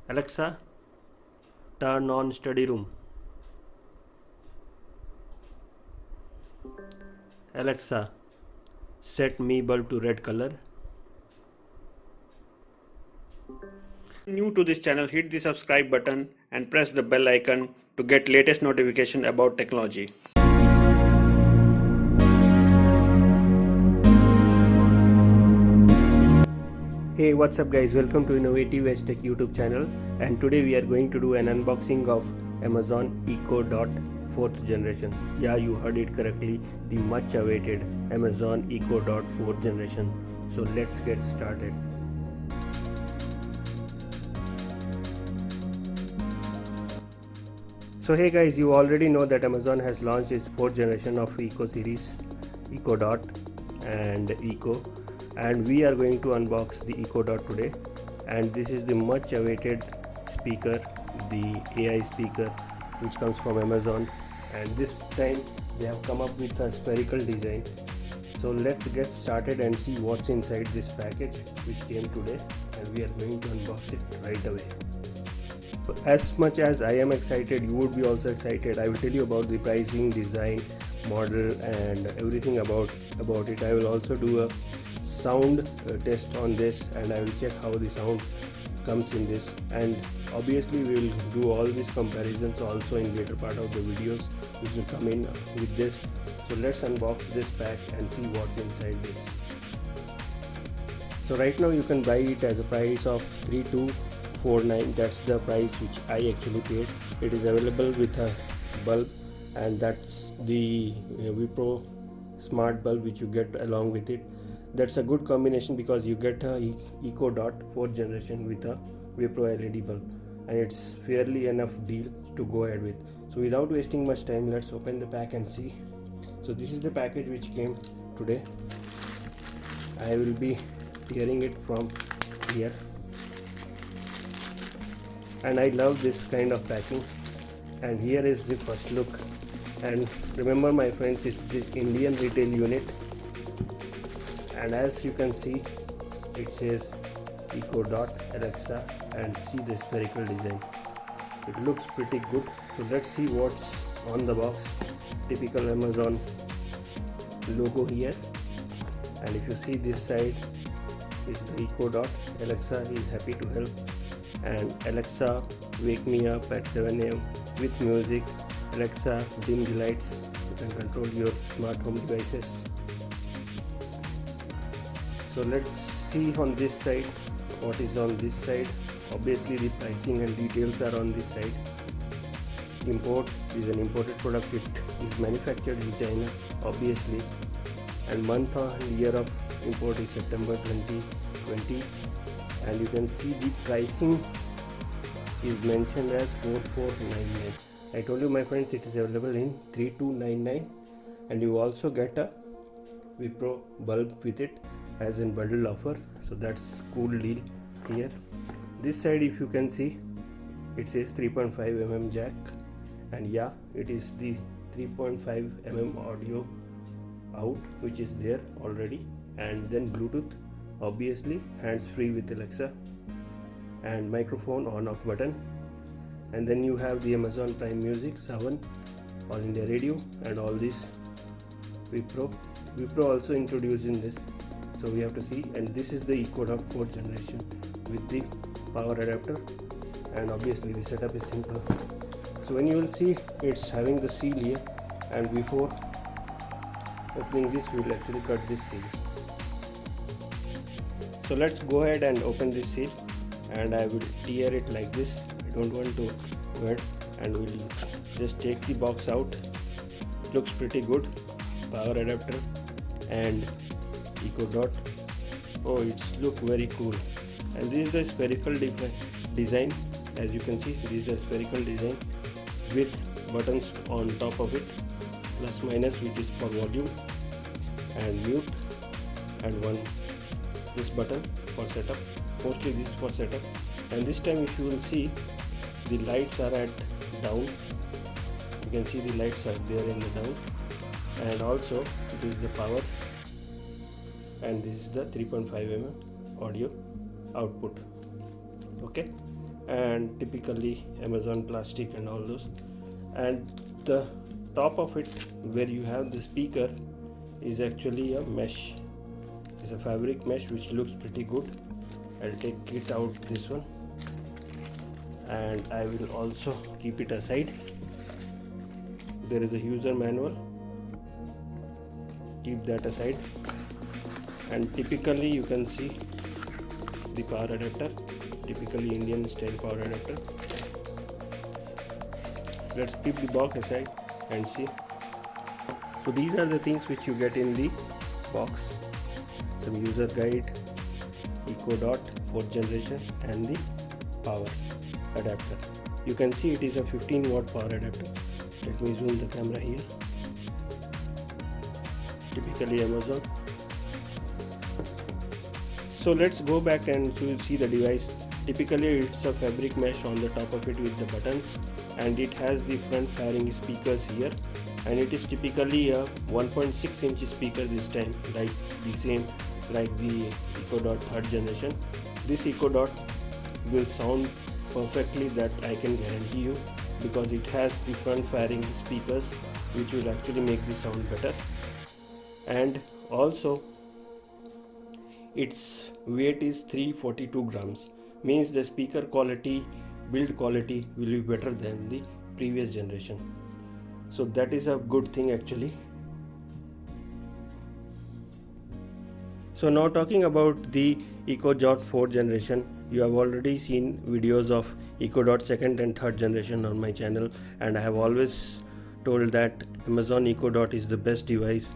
Alexa, turn on study room. Alexa, set me bulb to red color. New to this channel, hit the subscribe button and press the bell icon to get latest notification about technology. Hey, what's up guys, welcome to Innovative Edge Tech YouTube channel, and today we are going to do an unboxing of Amazon Echo Dot 4th generation. Yeah, you heard it correctly, the much awaited Amazon Echo Dot 4th generation. So let's get started. So hey guys, you already know that Amazon has launched its 4th generation of Echo series, Echo Dot and Echo, and we are going to unbox the Echo Dot today. And this is the much awaited speaker, the AI speaker which comes from Amazon, and this time they have come up with a spherical design. So let's get started and see what's inside this package which came today, and we are going to unbox it right away. As much as I am excited, you would be also excited. I will tell you about the pricing, design, model and everything about it. I will also do a sound test on this, and I will check how the sound comes in this, and obviously we will do all these comparisons also in later part of the videos which will come in with this. So let's unbox this pack and see what's inside this. So right now you can buy it as a price of 3249. That's the price which I actually paid. It is available with a bulb, and that's the Wipro smart bulb which you get along with it. That's a good combination because you get a Echo Dot 4th generation with a Wipro LED bulb, and it's fairly enough deal to go ahead with. So without wasting much time, let's open the pack and see. So this is the package which came today. I will be tearing it from here, and I love this kind of packing. And here is the first look, and remember my friends, it's the Indian retail unit, and as you can see it says Echo Dot Alexa, and see the spherical design. It looks pretty good. So let's see what's on the box. Typical Amazon logo here, and if you see this side is the Echo Dot. Alexa is happy to help, and Alexa wake me up at 7 a.m. with music. Alexa dim the lights. You can control your smart home devices. So let's see on this side what is on this side. Obviously the pricing and details are on this side. Import is an imported product. It is manufactured in China obviously, and month and year of import is September 2020, and you can see the pricing is mentioned as 4499. I told you my friends, it is available in 3299, and you also get a Wipro bulb with it as in bundle offer. So that's cool deal here. This side if you can see, it says 3.5 mm jack, and yeah, it is the 3.5 mm audio out which is there already, and then Bluetooth, obviously hands free with Alexa, and microphone on off button, and then you have the Amazon Prime Music, 7 All India Radio, and all this Wipro also introduced in this. So we have to see, and this is the Echo Dot 4th generation with the power adapter, and obviously the setup is simple. So when you will see, it's having the seal here, and before opening this we will actually cut this seal. So let's go ahead and open this seal, and I will tear it like this. I don't want to wet, and we'll just take the box out. It looks pretty good. Power adapter and Echo Dot. Oh, it's look very cool. And this is the spherical design. As you can see, this is a spherical design with buttons on top of it, plus minus which is for volume and mute, and this button for setup. Mostly this is for setup. And this time if you will see, the lights are at down. You can see the lights are there in the down, and also it is the power, and this is the 3.5 mm audio output. Okay, and typically Amazon plastic and all those. And the top of it where you have the speaker is actually a mesh. It's a fabric mesh which looks pretty good. I'll take it out, this one, and I will also keep it aside. There is a user manual, keep that aside, and typically you can see the power adapter, typically Indian style power adapter. Let's keep the box aside and see. So these are the things which you get in the box: some user guide, Echo Dot 4th generation, and the power adapter. You can see it is a 15 watt power adapter. Let me zoom the camera here. Typically Amazon. So let's go back and see the device. Typically it's a fabric mesh on the top of it with the buttons, and it has the front fairing speakers here, and it is typically a 1.6 inch speaker this time, like the same like the Echo Dot 3rd generation. This Echo Dot will sound perfectly, that I can guarantee you, because it has the front fairing speakers which will actually make the sound better. And also its weight is 342 grams, means the speaker quality, build quality will be better than the previous generation. So that is a good thing actually. So now talking about the Echo Dot 4th generation, you have already seen videos of Echo Dot 2nd and 3rd generation on my channel, and I have always told that Amazon Echo Dot is the best device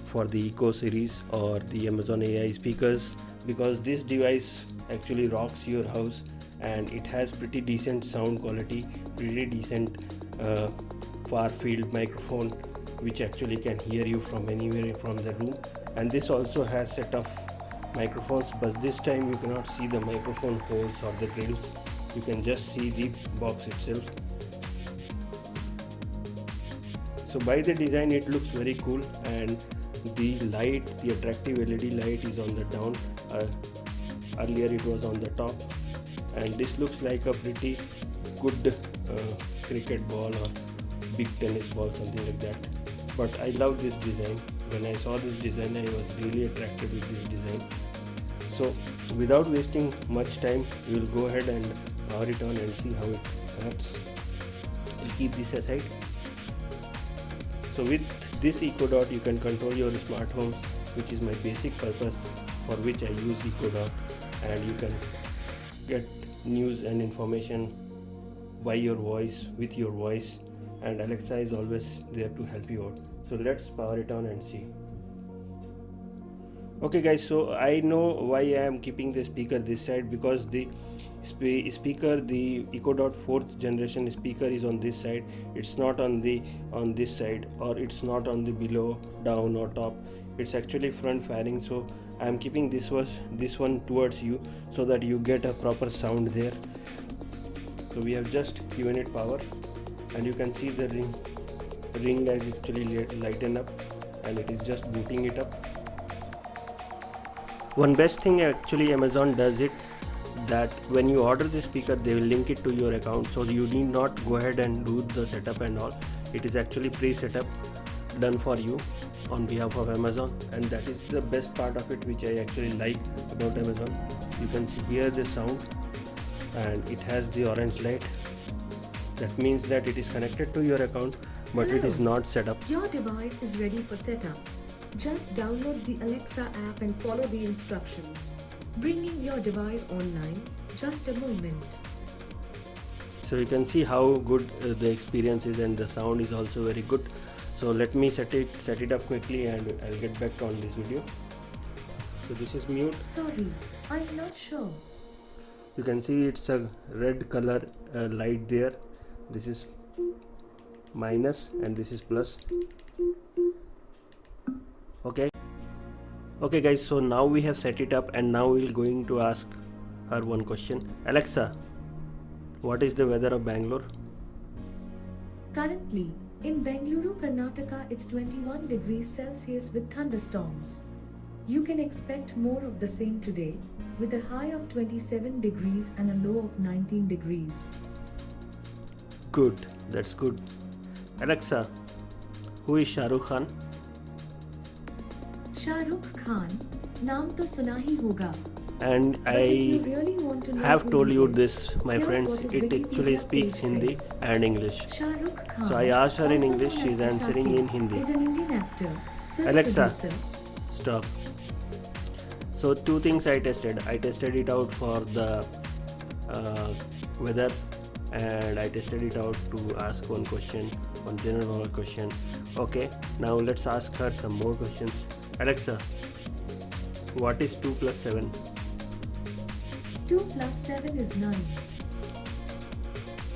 for the Echo series or the Amazon AI speakers, because this device actually rocks your house, and it has pretty decent sound quality, pretty decent far field microphone which actually can hear you from anywhere from the room. And this also has set of microphones, but this time you cannot see the microphone holes or the grills, you can just see the box itself. So by the design it looks very cool, and the light, the attractive LED light is on the down, earlier it was on the top, and this looks like a pretty good cricket ball or big tennis ball, something like that. But I love this design. When I saw this design, I was really attracted with this design. So without wasting much time, we will go ahead and power it on and see how it connects. We'll keep this aside. So with this Echo Dot you can control your smart homes, which is my basic purpose for which I use Echo Dot, and you can get news and information by your voice, with your voice, and Alexa is always there to help you out. So let's power it on and see. Okay guys, so I know why I am keeping the speaker this side, because the speaker, the Echo Dot 4th generation speaker is on this side. It's not on this side, or it's not on the below, down or top. It's actually front fairing. So I am keeping this one towards you so that you get a proper sound there. So we have just given it power, and you can see the ring has actually lighten up, and it is just booting it up. One best thing actually Amazon does it, that when you order the speaker they will link it to your account, so you need not go ahead and do the setup and all. It is actually pre-set up, done for you on behalf of Amazon, and that is the best part of it, which I actually like about Amazon. You can hear the sound, and it has the orange light. That means that it is connected to your account, but Hello. It is not set up. Your device is ready for setup. Just download the Alexa app and follow the instructions. Bringing your device online, just a moment. So you can see how good the experience is, and the sound is also very good. So let me set it up quickly, and I'll get back on this video. So this is mute. Sorry, I'm not sure. You can see it's a red color light there. This is minus and this is plus. Okay guys, so now we have set it up, and now we're going to ask her one question. Alexa, what is the weather of Bangalore? Currently, in Bangalore, Karnataka, it's 21 degrees Celsius with thunderstorms. You can expect more of the same today, with a high of 27 degrees and a low of 19 degrees. Good, that's good. Alexa, who is Shah Rukh Khan? Shah Rukh Khan, naam to suna hi hoga. And But if you I really want to know have who told he you is, this, my here's friends, what his it Wikipedia actually speaks page Hindi says. and English. Shah Rukh Khan, So I asked her in also English, known she is as answering Vaisakhi, in Hindi. is an Indian actor, film Alexa, producer. stop. So two things I tested. I tested it out for the weather, and I tested it out to ask one question, one general knowledge question. Okay, now let's ask her some more questions. Alexa, what is 2 plus 7? 2 plus 7 is 9.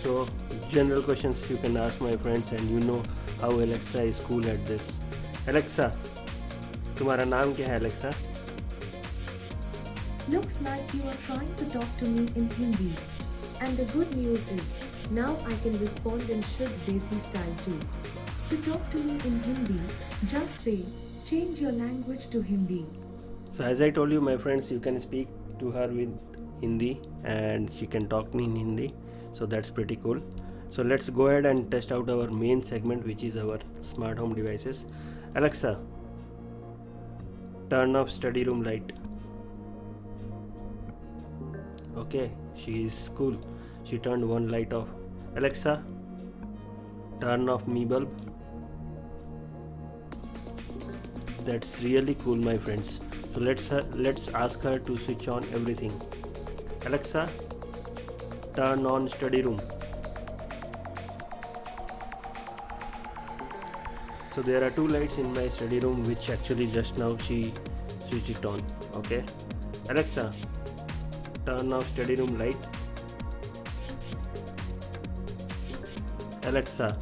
So general questions you can ask my friends, and you know how Alexa is cool at this. Alexa, तुम्हारा नाम क्या है Alexa? Looks like you are trying to talk to me in Hindi. And the good news is, now I can respond in Shud Desi style too. To talk to me in Hindi, just say, change your language to Hindi. So as I told you, my friends, you can speak to her with Hindi and she can talk in Hindi. So that's pretty cool. So let's go ahead and test out our main segment, which is our smart home devices. Alexa, turn off study room light. Okay, she is cool. She turned one light off. Alexa, turn off me bulb. That's really cool, my friends. So let's ask her to switch on everything. Alexa, turn on study room. So there are two lights in my study room, which actually just now she switched it on. Okay, Alexa, turn off study room light. Alexa,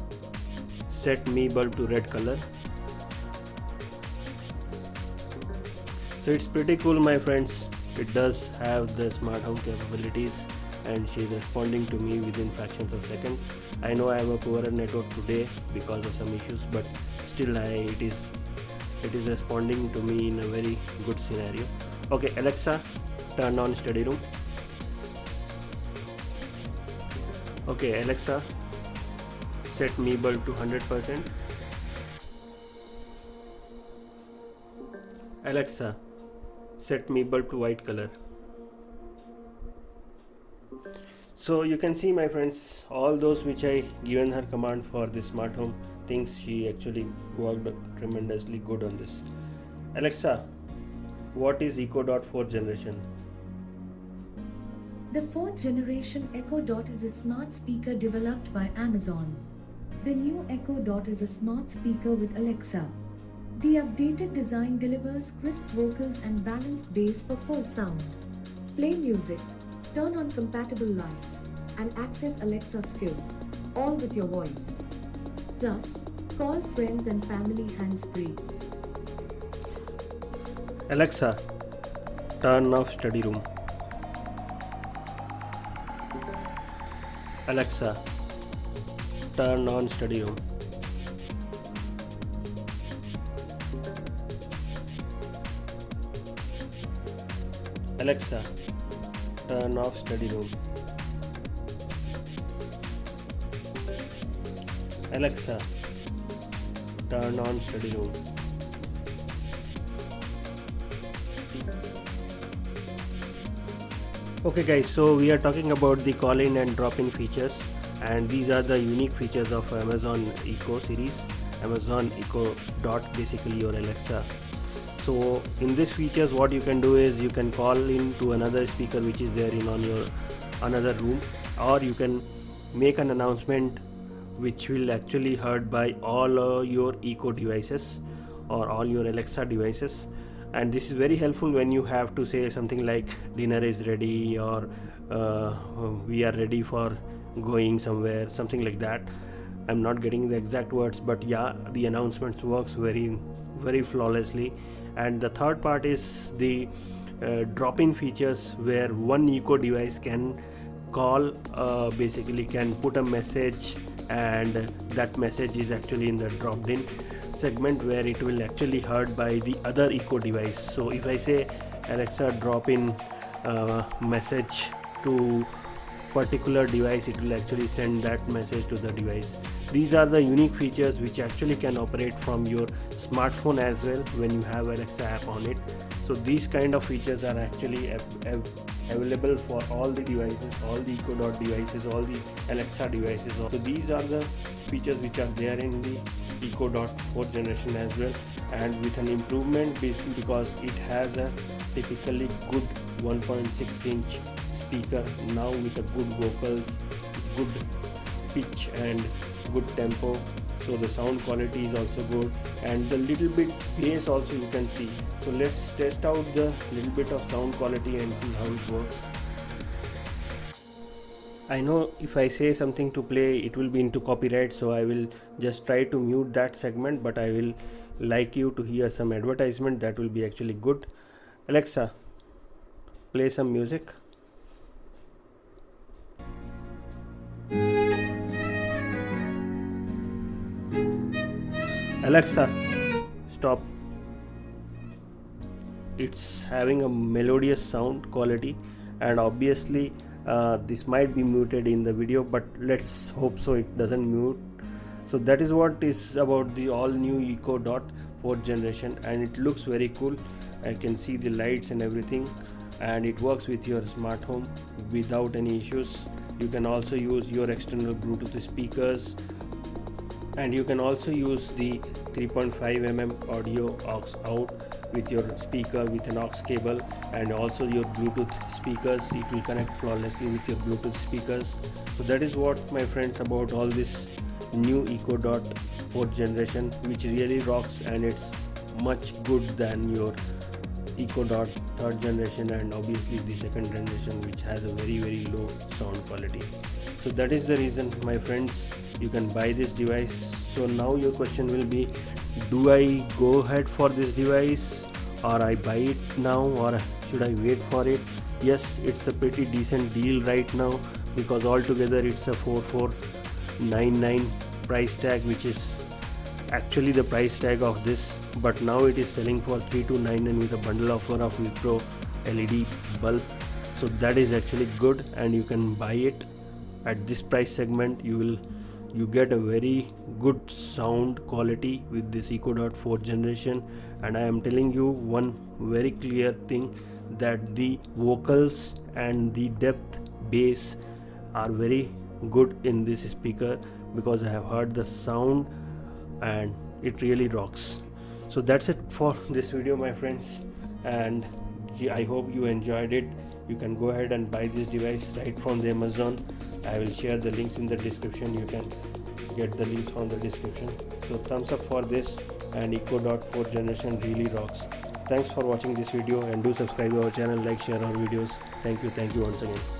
set me bulb to red color. So it's pretty cool, my friends. It does have the smart home capabilities, and she is responding to me within fractions of a second. I know I have a poorer network today because of some issues, but still it is responding to me in a very good scenario. Okay, Alexa, turn on study room. Okay, Alexa, set me bulb to 100%. Alexa, set me bulb to white color. So you can see, my friends, all those which I given her command for the smart home things, she actually worked tremendously good on this. Alexa, what is Echo Dot 4th generation? The 4th generation Echo Dot is a smart speaker developed by Amazon. The new Echo Dot is a smart speaker with Alexa. The updated design delivers crisp vocals and balanced bass for full sound. Play music, turn on compatible lights, and access Alexa skills, all with your voice. Plus, call friends and family hands-free. Alexa, turn off study room. Alexa, turn on study room. Alexa, turn off study room. Alexa, turn on study room. Okay guys, so we are talking about the call-in and drop-in features, and these are the unique features of Amazon Echo series, Amazon Echo Dot, basically your Alexa. So in this features, what you can do is you can call in to another speaker which is there in on your another room, or you can make an announcement which will actually heard by all your Echo devices or all your Alexa devices. And this is very helpful when you have to say something like dinner is ready, or we are ready for going somewhere, something like that. I'm not getting the exact words, but yeah, the announcements works very flawlessly. And the third part is the drop-in features, where one Echo device can call, basically can put a message, and that message is actually in the dropped in. segment where it will actually heard by the other Echo device. So if I say Alexa drop in message to particular device, it will actually send that message to the device. These are the unique features which actually can operate from your smartphone as well when you have Alexa app on it. So these kind of features are actually available for all the devices, all the Echo Dot devices, all the Alexa devices. So these are the features which are there in the Echo Dot 4th generation as well, and with an improvement basically because it has a typically good 1.6 inch speaker now with a good vocals, good pitch and good tempo. So the sound quality is also good, and the little bit bass also you can see. So let's test out the little bit of sound quality and see how it works. I know if I say something to play it will be into copyright, so I will just try to mute that segment, but I will like you to hear some advertisement that will be actually good. Alexa, play some music. Alexa, stop. It's having a melodious sound quality, and obviously this might be muted in the video, but let's hope so it doesn't mute. So that is what is about the all new Echo Dot 4th generation, and it looks very cool. I can see the lights and everything, and it works with your smart home without any issues. You can also use your external Bluetooth speakers, and you can also use the 3.5mm audio aux out with your speaker with an aux cable, and also your Bluetooth speakers. It will connect flawlessly with your Bluetooth speakers. So that is what, my friends, about all this new Echo Dot 4th generation, which really rocks, and it's much good than your Echo Dot 3rd generation and obviously the 2nd generation, which has a very low sound quality. So that is the reason, my friends, you can buy this device. So now your question will be, do I go ahead for this device, or I buy it now, or should I wait for it? Yes, it's a pretty decent deal right now, because altogether it's a 4499 price tag, which is actually the price tag of this, but now it is selling for 3299 with a bundle offer of Wipro LED bulb. So that is actually good, and you can buy it at this price segment. You get a very good sound quality with this Echo Dot 4th generation, and I am telling you one very clear thing, that the vocals and the depth bass are very good in this speaker, because I have heard the sound and it really rocks. So that's it for this video, my friends, and I hope you enjoyed it. You can go ahead and buy this device right from the Amazon. I will share the links in the description. You can get the links from the description. So thumbs up for this, and Echo Dot 4th generation really rocks. Thanks for watching this video, and do subscribe to our channel, like, share our videos. Thank you once again.